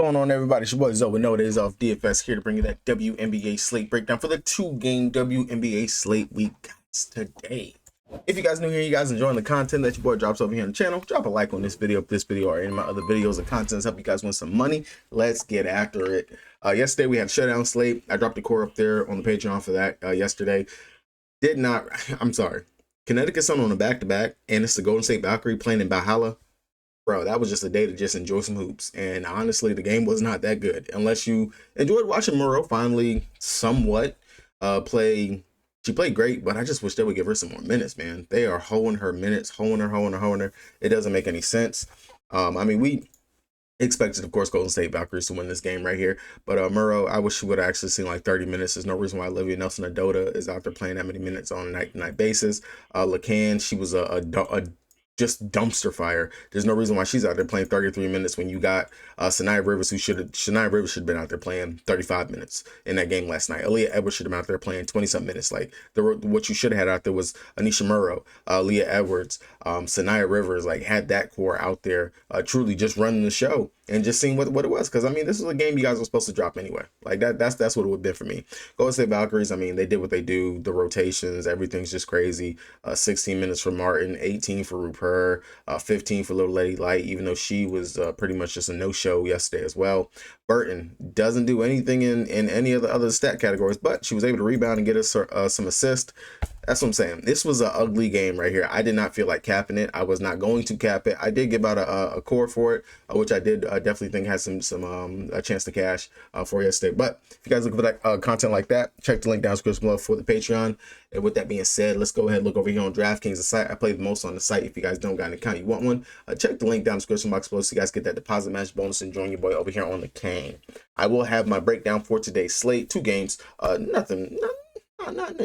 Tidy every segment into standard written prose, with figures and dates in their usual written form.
Going on, everybody? It's your boy Zoe. No days off DFS here to bring you that WNBA slate breakdown for the 2-game WNBA slate we got today. If you guys new here, you guys enjoying the content that your boy drops over here on the channel, drop a like on this video if this video or any of my other videos and contents help you guys win some money. Let's get after it. Yesterday we had shutdown slate. I dropped the core up there on the Patreon for that yesterday. I'm sorry. Connecticut Sun on a back-to-back, and it's the Golden State Valkyrie playing in Valhalla. Bro, that was just a day to just enjoy some hoops. And honestly, the game was not that good. Unless you enjoyed watching Moreau finally somewhat play. She played great, but I just wish they would give her some more minutes, man. They are holding her minutes, holding her. It doesn't make any sense. I mean, we expected, of course, Golden State Valkyries to win this game right here. But Moreau, I wish she would have actually seen like 30 minutes. There's no reason why Olivia Nelson-Adota is out there playing that many minutes on a night-to-night basis. Lacan, she was a just dumpster fire. There's no reason why she's out there playing 33 minutes when you got Sanaya Rivers, Sanaya Rivers should have been out there playing 35 minutes in that game last night. Aaliyah Edwards should have been out there playing 20-something minutes. Like what you should have had out there was Anisha Murrow, Leah Edwards, Sanaya Rivers, like had that core out there truly just running the show and just seeing what it was. Because I mean, this was a game you guys were supposed to drop anyway. Like that's what it would have been for me. Golden State Valkyries, I mean, they did what they do. The rotations, everything's just crazy. 16 minutes for Martin, 18 for Rupert, 15 for Little Lady Light, even though she was pretty much just a no-show yesterday as well. Burton doesn't do anything in any of the other stat categories, but she was able to rebound and get us some assist. That's what I'm saying. This was an ugly game right here. I did not feel like capping it. I was not going to cap it. I did give out a core for it, which I did definitely think has a chance to cash for yesterday. But if you guys look for that content like that, check the link down in the description below for the Patreon. And with that being said, let's go ahead and look over here on DraftKings, the site I play the most on the site. If you guys don't got an account, you want one, check the link down in the description box below so you guys get that deposit match bonus and join your boy over here on the cane. I will have my breakdown for today's slate. 2 games, nothing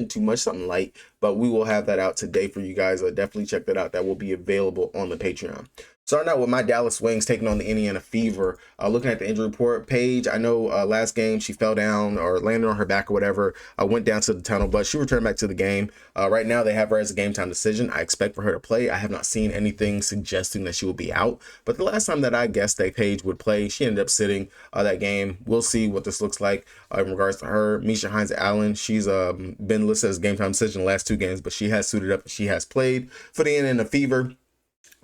too much, something light, but we will have that out today for you guys. Definitely check that out. That will be available on the Patreon. Starting out with my Dallas Wings taking on the Indiana Fever. Looking at the injury report page, I know last game she fell down or landed on her back or whatever. Went down to the tunnel, but she returned back to the game. Right now, they have her as a game time decision. I expect for her to play. I have not seen anything suggesting that she will be out. But the last time that I guessed that Paige would play, she ended up sitting that game. We'll see what this looks like in regards to her. Misha Hines-Allen, she's been listed as game time decision the last 2 games, but she has suited up and she has played for the Indiana Fever.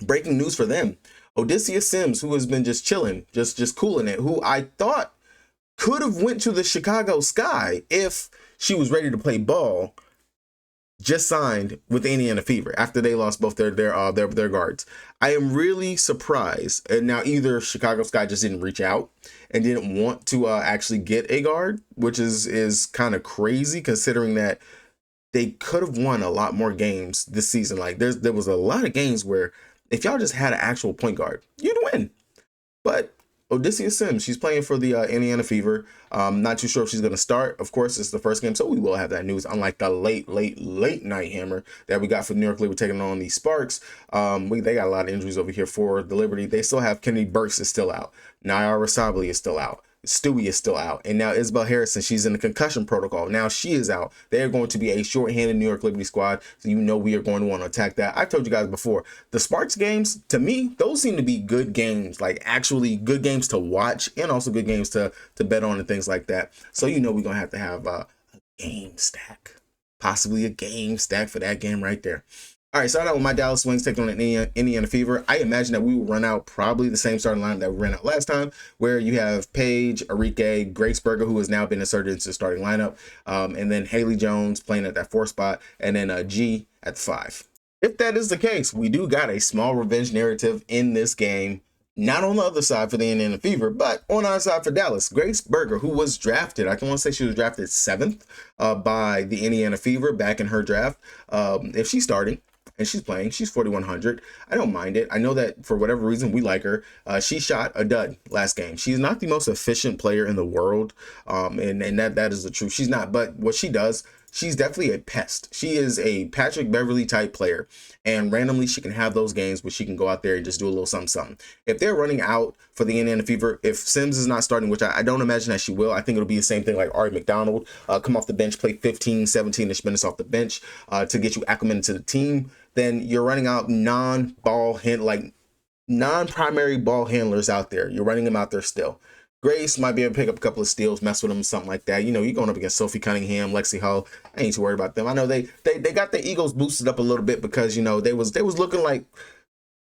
Breaking news for them. Odysseus Sims, who has been just chilling, just cooling it, who I thought could have went to the Chicago Sky if she was ready to play ball, just signed with the Indiana Fever after they lost both their guards. I am really surprised. And now either Chicago Sky just didn't reach out and didn't want to actually get a guard, which is kind of crazy considering that they could have won a lot more games this season. Like there was a lot of games where if y'all just had an actual point guard, you'd win. But Odysseus Sims, she's playing for the Indiana Fever. Not too sure if she's going to start. Of course, it's the first game, so we will have that news, unlike the late night hammer that we got for New York Liberty taking on the Sparks. They got a lot of injuries over here for the Liberty. They still have Kennedy Burks is still out. Nayara Sabli is still out. Stewie is still out, and now Isabel Harrison, she's in the concussion protocol. Now she is out. They are going to be a short-handed New York Liberty squad, so you know we are going to want to attack that. I've told you guys before, the Sparks games, to me, those seem to be good games, like actually good games to watch, and also good games to bet on and things like that. So you know we're going to have a game stack, possibly a game stack for that game right there. All right, starting out with my Dallas Wings taking on the Indiana Fever. I imagine that we will run out probably the same starting line that we ran out last time, where you have Paige, Arike, Graceberger, who has now been inserted into the starting lineup, and then Haley Jones playing at that 4th spot, and then G at the 5. If that is the case, we do got a small revenge narrative in this game. Not on the other side for the Indiana Fever, but on our side for Dallas. Graceberger, who was drafted, I can want to say she was drafted 7th by the Indiana Fever back in her draft. If she's starting and she's playing, she's 4,100. I don't mind it. I know that for whatever reason we like her. She shot a dud last game. She's not the most efficient player in the world, and that is the truth. She's not, but what she does, she's definitely a pest. She is a Patrick Beverly type player, and randomly she can have those games where she can go out there and just do a little something. If they're running out for the Indiana Fever, if Sims is not starting, which I don't imagine that she will, I think it'll be the same thing like Ari McDonald, come off the bench, play 15, 17-ish minutes off the bench to get you acclimated to the team. Then you're running out non-primary ball handlers out there. You're running them out there still. Grace might be able to pick up a couple of steals, mess with them, something like that. You know, you're going up against Sophie Cunningham, Lexi Hull. I ain't too worried about them. I know they got the egos boosted up a little bit because, you know, they was looking like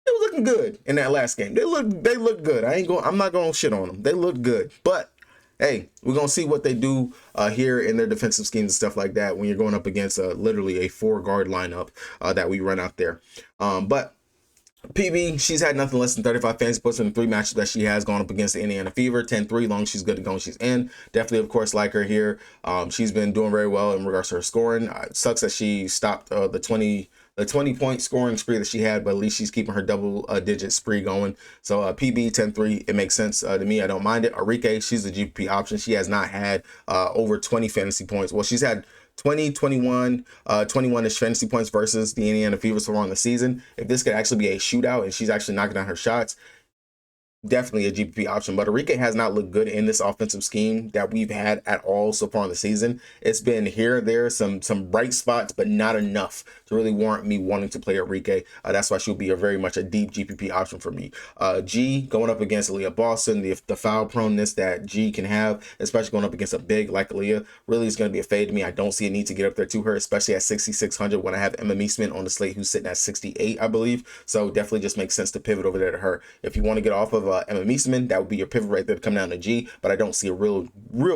they were looking good in that last game. They look good. I'm not going to shit on them. They look good. But hey, we're going to see what they do here in their defensive schemes and stuff like that when you're going up against literally a 4-guard lineup that we run out there. But PB, she's had nothing less than 35 fantasy points in the 3 matches that she has gone up against the Indiana Fever. 10-3, long she's good to go and she's in. Definitely, of course, like her here. She's been doing very well in regards to her scoring. It sucks that she stopped the 20-point scoring spree that she had, but at least she's keeping her double-digit spree going. So PB 10-3, it makes sense to me. I don't mind it. Arike, she's the GPP option. She has not had over 20 fantasy points. Well, she's had 20, 21, 21-ish fantasy points versus the Indiana Fever so far on the season. If this could actually be a shootout and she's actually knocking down her shots, definitely a GPP option. But Arike has not looked good in this offensive scheme that we've had at all so far in the season. It's been here or there, some bright spots, but not enough to really warrant me wanting to play Arike. That's why she'll be very much a deep GPP option for me. G going up against Leah Boston, the foul proneness that G can have, especially going up against a big like Leah, really is going to be a fade to me. I don't see a need to get up there to her, especially at 6,600 when I have Emma Meesman on the slate who's sitting at 68, I believe. So definitely just makes sense to pivot over there to her. If you want to get off of Emma Meesman, that would be your pivot right there to come down to G, but I don't see a real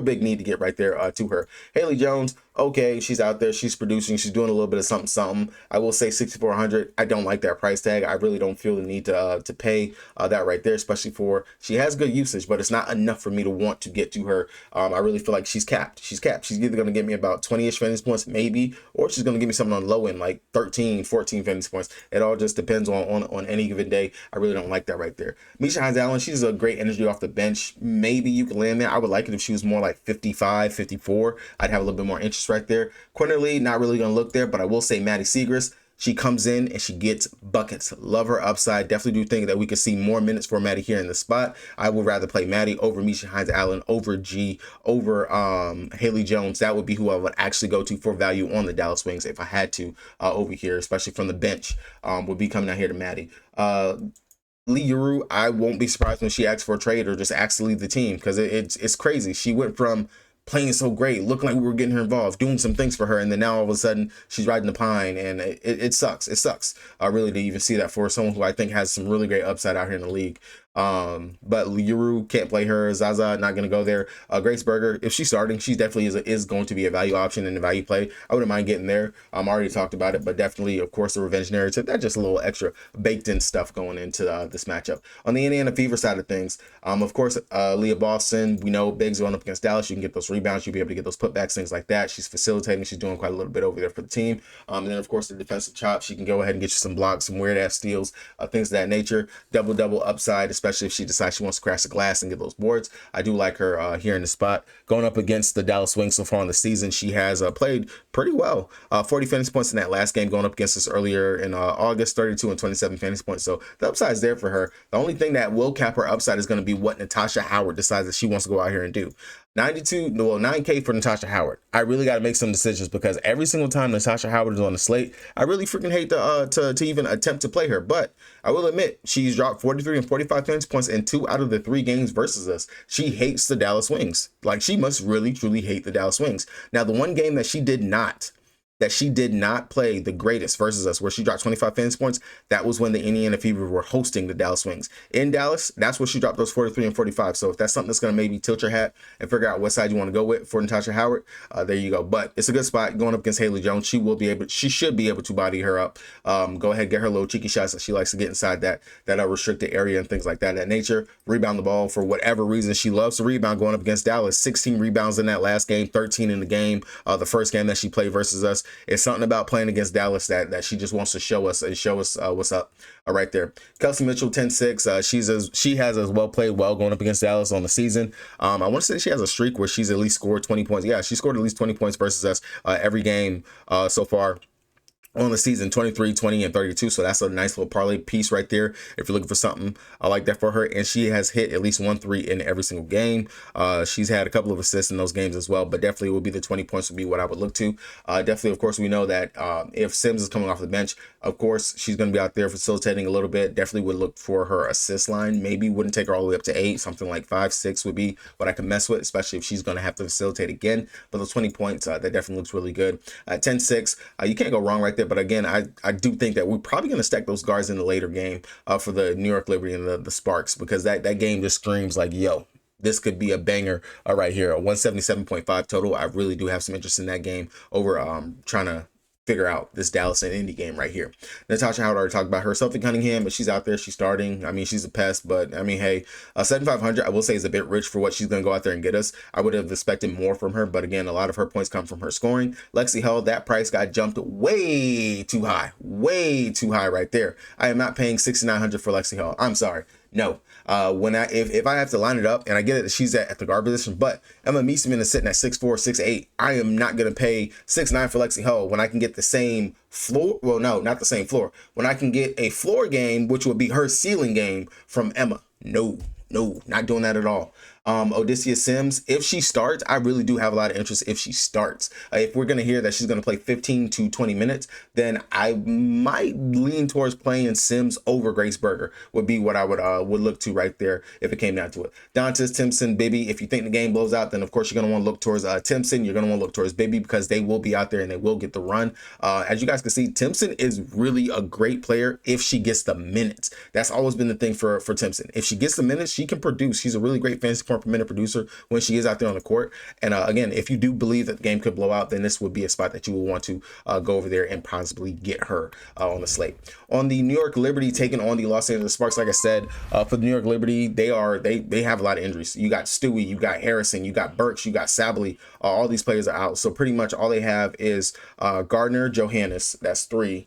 big need to get right there to her. Haley Jones, okay, she's out there, she's producing, she's doing a little bit of something. I will say 6,400. I don't like that price tag. I really don't feel the need to pay that right there, especially for she has good usage, but it's not enough for me to want to get to her. I really feel like she's capped. She's either going to give me about 20-ish fantasy points, maybe, or she's going to give me something on the low end, like 13, 14 fantasy points. It all just depends on any given day. I really don't like that right there. Misha Hines-Allen, she's a great energy off the bench. Maybe you can land there. I would like it if she was more like 55, 54. I'd have a little bit more interest right there. Quinterly, not really going to look there, but I will say Maddie Siegrist. She comes in and she gets buckets. Love her upside. Definitely do think that we could see more minutes for Maddie here in the spot. I would rather play Maddie over Misha Hines-Allen, over G, over Haley Jones. That would be who I would actually go to for value on the Dallas Wings if I had to over here, especially from the bench. Would be coming out here to Maddie. Lee Yuru, I won't be surprised when she asks for a trade or just asks to leave the team because it's crazy. She went from playing so great, looking like we were getting her involved, doing some things for her, and then now all of a sudden she's riding the pine, and it sucks. It sucks really to even see that for someone who I think has some really great upside out here in the league. But Yuru can't play her. Zaza not going to go there. Grace Berger, if she's starting, she definitely is going to be a value option and a value play. I wouldn't mind getting there. I already talked about it, but definitely, of course, the revenge narrative. That's just a little extra baked in stuff going into this matchup. On the Indiana Fever side of things, of course, Leah Boston, we know Biggs going up against Dallas. You can get those rebounds. You'll be able to get those putbacks, things like that. She's facilitating. She's doing quite a little bit over there for the team. And then, of course, the defensive chop. She can go ahead and get you some blocks, some weird-ass steals, things of that nature. Double-double upside, especially if she decides she wants to crash the glass and get those boards. I do like her here in the spot. Going up against the Dallas Wings so far in the season, she has played pretty well. 40 fantasy points in that last game going up against us earlier in August, 32 and 27 fantasy points. So the upside's there for her. The only thing that will cap her upside is going to be what Natasha Howard decides that she wants to go out here and do. 9K for Natasha Howard. I really got to make some decisions because every single time Natasha Howard is on the slate, I really freaking hate to even attempt to play her. But I will admit, she's dropped 43 and 45 fantasy points in 2 out of the 3 games versus us. She hates the Dallas Wings. Like, she must really, truly hate the Dallas Wings. Now, the one game that she did not play the greatest versus us, where she dropped 25 fantasy points, that was when the Indiana Fever were hosting the Dallas Wings. In Dallas, that's where she dropped those 43 and 45. So if that's something that's going to maybe tilt your hat and figure out what side you want to go with for Natasha Howard, there you go. But it's a good spot going up against Haley Jones. She should be able to body her up. Go ahead, get her little cheeky shots that she likes to get inside that restricted area and things like that nature. Rebound the ball for whatever reason. She loves to rebound going up against Dallas. 16 rebounds in that last game, 13 in the game, the first game that she played versus us. It's something about playing against Dallas that she just wants to show us what's up right there. Kelsey Mitchell, 10-6. She has as well played well going up against Dallas on the season. I want to say she has a streak where she's at least scored 20 points. Yeah, she scored at least 20 points versus us every game so far on the season, 23, 20, and 32. So that's a nice little parlay piece right there if you're looking for something I like that for her. And she has hit at least 1-3 in every single game. She's had a couple of assists in those games as well, but definitely will be the 20 points would be what I would look to. Definitely, of course, we know that if Sims is coming off the bench, of course, she's going to be out there facilitating a little bit. Definitely would look for her assist line. Maybe wouldn't take her all the way up to 8. Something like 5, 6 would be what I can mess with, especially if she's going to have to facilitate again. But those 20 points, that definitely looks really good. 10-6, you can't go wrong right there. But again, I do think that we're probably going to stack those guards in the later game for the New York Liberty and the Sparks, because that game just screams like, yo, this could be a banger right here. A 177.5 total. I really do have some interest in that game over trying to figure out this Dallas and Indy game right here. Natasha Howard already talked about her. Sophie Cunningham, but she's out there. She's starting. I mean, she's a pest, but I mean, hey, 7,500, I will say is a bit rich for what she's going to go out there and get us. I would have expected more from her, but again, a lot of her points come from her scoring. Lexi Hull, that price got jumped way too high right there. I am not paying 6,900 for Lexi Hull. I'm sorry. No, if I have to line it up, and I get it that she's at the guard position, but Emma Meesman is sitting at 6'4", 6'8". I am not going to pay 6'9" for Lexi Hull when I can get the same floor. Well, no, not the same floor. When I can get a floor game, which would be her ceiling game from Emma. No, not doing that at all. Odysseus Sims, if she starts, I really do have a lot of interest if she starts. If we're going to hear that she's going to play 15 to 20 minutes, then I might lean towards playing Sims over Grace Berger would be what I would look to right there if it came down to it. Dantas, Timpson, Bibby, if you think the game blows out, then of course you're going to want to look towards Timpson. You're going to want to look towards Bibby because they will be out there and they will get the run. As you guys can see, Timpson is really a great player if she gets the minutes. That's always been the thing for Timpson. If she gets the minutes, she can produce. She's a really great fantasy point per minute producer when she is out there on the court. And again, if you do believe that the game could blow out, then this would be a spot that you will want to go over there and possibly get her on the slate. On the New York Liberty taking on the Los Angeles Sparks, like I said, for the New York Liberty, they have a lot of injuries. You got Stewie, you got Harrison, you got Burks, you got Sabley. All these players are out. So pretty much all they have is Gardner, Johannes, that's 2,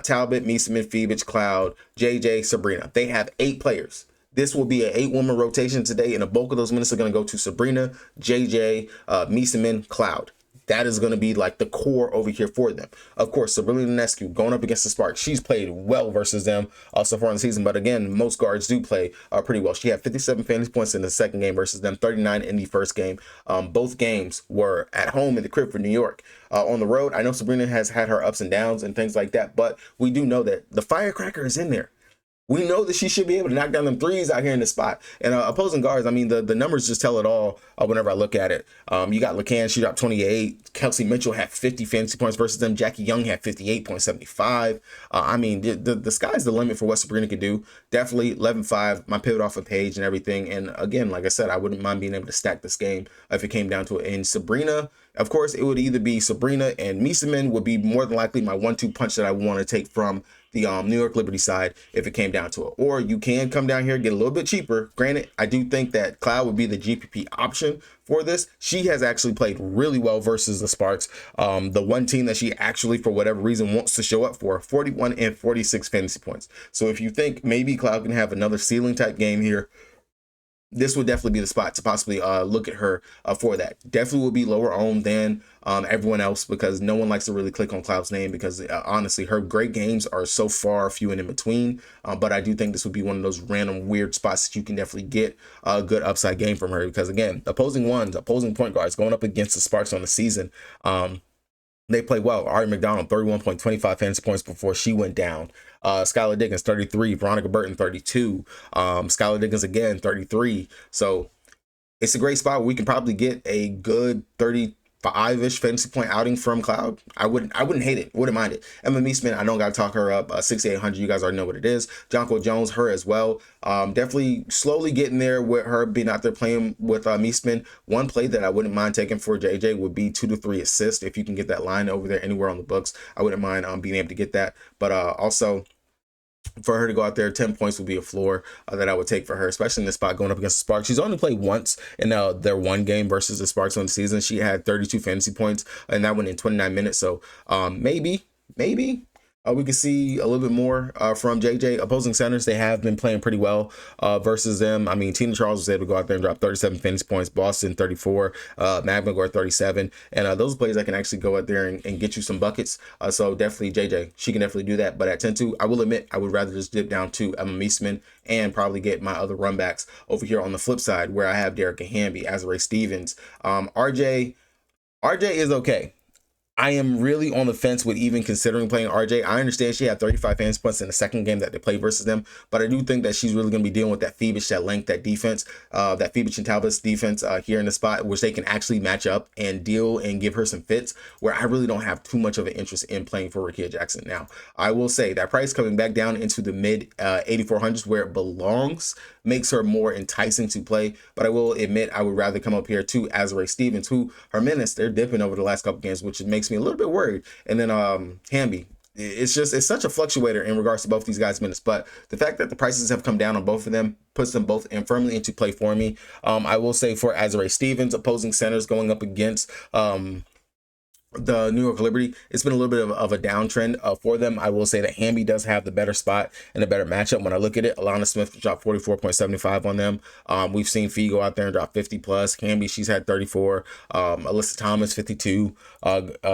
Talbot, Meeseman, Phoebich, Cloud, JJ, Sabrina. They have 8 players. This will be an 8-woman rotation today, and the bulk of those minutes are going to go to Sabrina, JJ, Meeseman, Cloud. That is going to be like the core over here for them. Of course, Sabrina Ionescu going up against the Sparks. She's played well versus them so far in the season. But again, most guards do play pretty well. She had 57 fantasy points in the second game versus them, 39 in the first game. Both games were at home in the crib for New York. On the road, I know Sabrina has had her ups and downs and things like that, but we do know that the firecracker is in there. We know that she should be able to knock down them threes out here in the spot. And opposing guards, I mean, the numbers just tell it all whenever I look at it. You got LeCann, she dropped 28. Kelsey Mitchell had 50 fantasy points versus them. Jackie Young had 58.75. I mean, the sky's the limit for what Sabrina could do. Definitely 11-5, my pivot off a page and everything. And again, like I said, I wouldn't mind being able to stack this game if it came down to it. And Sabrina, of course, it would either be Sabrina and Meeseman would be more than likely my 1-2 punch that I want to take from the New York Liberty side if it came down to it. Or you can come down here, get a little bit cheaper. Granted, I do think that Cloud would be the GPP option for this. She has actually played really well versus the Sparks. The one team that she actually, for whatever reason, wants to show up for, 41 and 46 fantasy points. So if you think maybe Cloud can have another ceiling type game here, this would definitely be the spot to possibly look at her for that. Definitely will be lower owned than everyone else because no one likes to really click on Cloud's name because honestly, her great games are so far few and in between. But I do think this would be one of those random weird spots that you can definitely get a good upside game from her because again, opposing point guards going up against the Sparks on the season. They play well. Ari McDonald, 31.25 fantasy points before she went down. Skylar Diggins, 33. Veronica Burton, 32. Skylar Diggins again, 33. So it's a great spot where we can probably get a good 35-ish fantasy point outing from Cloud. I wouldn't hate it. Wouldn't mind it. Emma Meesman, I don't got to talk her up. 6,800. You guys already know what it is. Jonko Jones, her as well. Definitely slowly getting there with her being out there playing with Meesman. One play that I wouldn't mind taking for JJ would be 2 to 3 assists. If you can get that line over there anywhere on the books, I wouldn't mind being able to get that. But also, for her to go out there, 10 points would be a floor that I would take for her, especially in the spot going up against the Sparks. She's only played once in their one game versus the Sparks on the season. She had 32 fantasy points, and that went in 29 minutes. So maybe We can see a little bit more from JJ. Opposing centers, they have been playing pretty well versus them. I mean, Tina Charles was able to go out there and drop 37 fantasy points, Boston 34, Magna 37, and those players that can actually go out there and get you some buckets. So definitely JJ, she can definitely do that. But at 10-2, I will admit, I would rather just dip down to Emma Meesman and probably get my other runbacks over here on the flip side where I have Derek Hamby, Azrae Stevens. RJ is okay. I am really on the fence with even considering playing RJ. I understand she had 35 fantasy points in the second game that they played versus them, but I do think that she's really going to be dealing with that Phoebus, that length, that defense, that Phoebus and Talbot's defense here in the spot, which they can actually match up and deal and give her some fits, where I really don't have too much of an interest in playing for Rickea Jackson. Now, I will say that price coming back down into the mid 8,400s where it belongs makes her more enticing to play, but I will admit I would rather come up here to Azrae Stevens, who her minutes, they're dipping over the last couple games, which makes me a little bit worried. And then Hamby, it's such a fluctuator in regards to both these guys' minutes, but the fact that the prices have come down on both of them puts them both in firmly into play for me. I will say for Azrae Stevens, opposing centers going up against the New York Liberty, it's been a little bit of a downtrend for them. I will say that Hamby does have the better spot and a better matchup. When I look at it, Alana Smith dropped 44.75 on them. We've seen Fee go out there and drop 50 plus. Hamby, she's had 34. Alyssa Thomas 52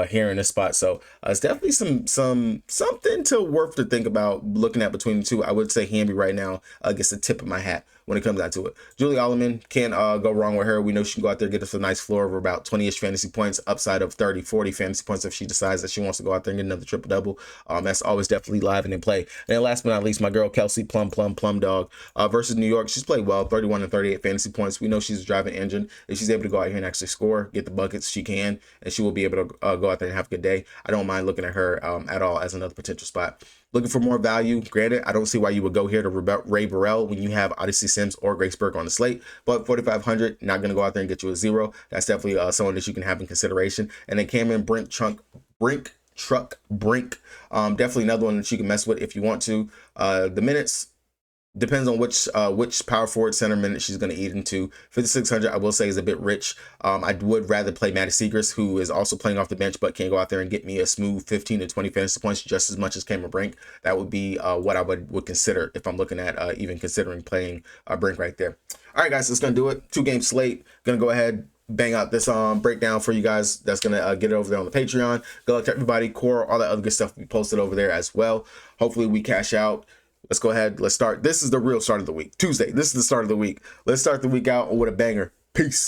here in this spot. So it's definitely something to worth to think about looking at between the two. I would say Hamby right now gets the tip of my hat when it comes down to it. Julie Alleman, can't go wrong with her. We know she can go out there and get us a nice floor of about 20-ish fantasy points, upside of 30, 40 fantasy points if she decides that she wants to go out there and get another triple-double. That's always definitely live and in play. And then last but not least, my girl Kelsey Plum Dog versus New York. She's played well, 31 and 38 fantasy points. We know she's a driving engine. If she's able to go out here and actually score, get the buckets, she can, and she will be able to go out there and have a good day. I don't mind looking at her at all as another potential spot. Looking for more value, granted, I don't see why you would go here to Ray Burrell when you have Odyssey Sims or Grace Burke on the slate, but 4,500, not going to go out there and get you a zero. That's definitely someone that you can have in consideration. And then Cameron Brink, definitely another one that you can mess with if you want to. The minutes, depends on which power forward center minute she's going to eat into. 5,600, I will say, is a bit rich. I would rather play Maddie Segrist, who is also playing off the bench, but can go out there and get me a smooth 15 to 20 fantasy points just as much as Cameron Brink. That would be what I would consider if I'm looking at even considering playing Brink right there. All right, guys, that's going to do it. 2-game slate. Going to go ahead, bang out this breakdown for you guys. That's gonna get it over there on the Patreon. Good luck to everybody. Core, all that other good stuff will be posted over there as well. Hopefully we cash out. Let's go ahead. Let's start. This is the real start of the week. Tuesday. This is the start of the week. Let's start the week out with a banger. Peace.